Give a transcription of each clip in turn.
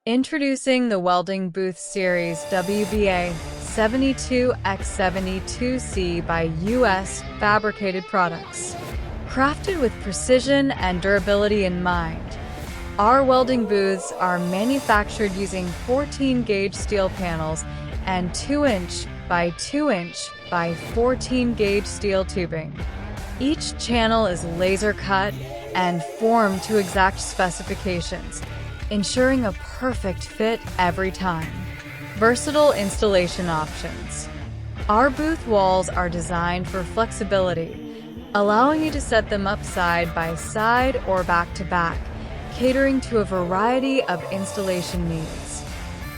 Introducing the Welding Booth Series WBA 72x72C by U.S. Fabricated Products. Crafted with precision and durability in mind, our welding booths are manufactured using 14-gauge steel panels and 2-inch by 2-inch by 14-gauge steel tubing. Each channel is laser cut and formed to exact specifications, ensuring a perfect fit every time. Versatile installation options. Our booth walls are designed for flexibility, allowing you to set them up side by side or back to back, catering to a variety of installation needs.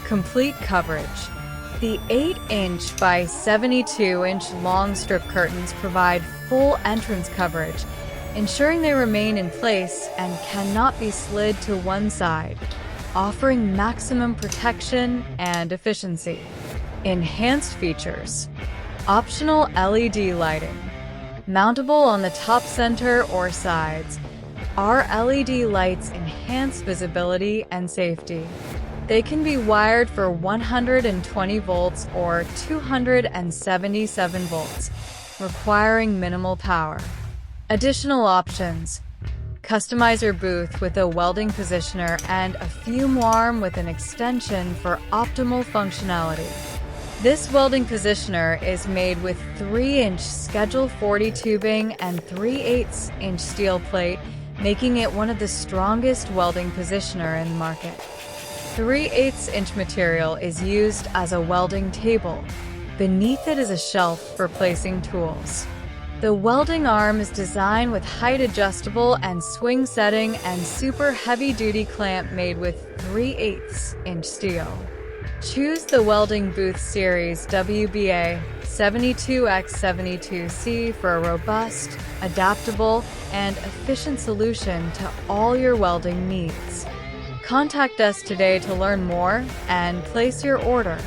Complete coverage. The 8-inch by 72-inch long strip curtains provide full entrance coverage, ensuring they remain in place and cannot be slid to one side, offering maximum protection and efficiency. Enhanced features. Optional LED lighting. Mountable on the top center or sides, our LED lights enhance visibility and safety. They can be wired for 120 volts or 277 volts, requiring minimal power. Additional options. Customizer booth with a welding positioner and a fume arm with an extension for optimal functionality. This welding positioner is made with 3-inch Schedule 40 tubing and 3/8-inch steel plate, making it one of the strongest welding positioner in the market. 3/8-inch material is used as a welding table. Beneath it is a shelf for placing tools. The welding arm is designed with height-adjustable and swing setting and super heavy-duty clamp made with 3/8-inch steel. Choose the Welding Booth Series WBA 72x72C for a robust, adaptable, and efficient solution to all your welding needs. Contact us today to learn more and place your order.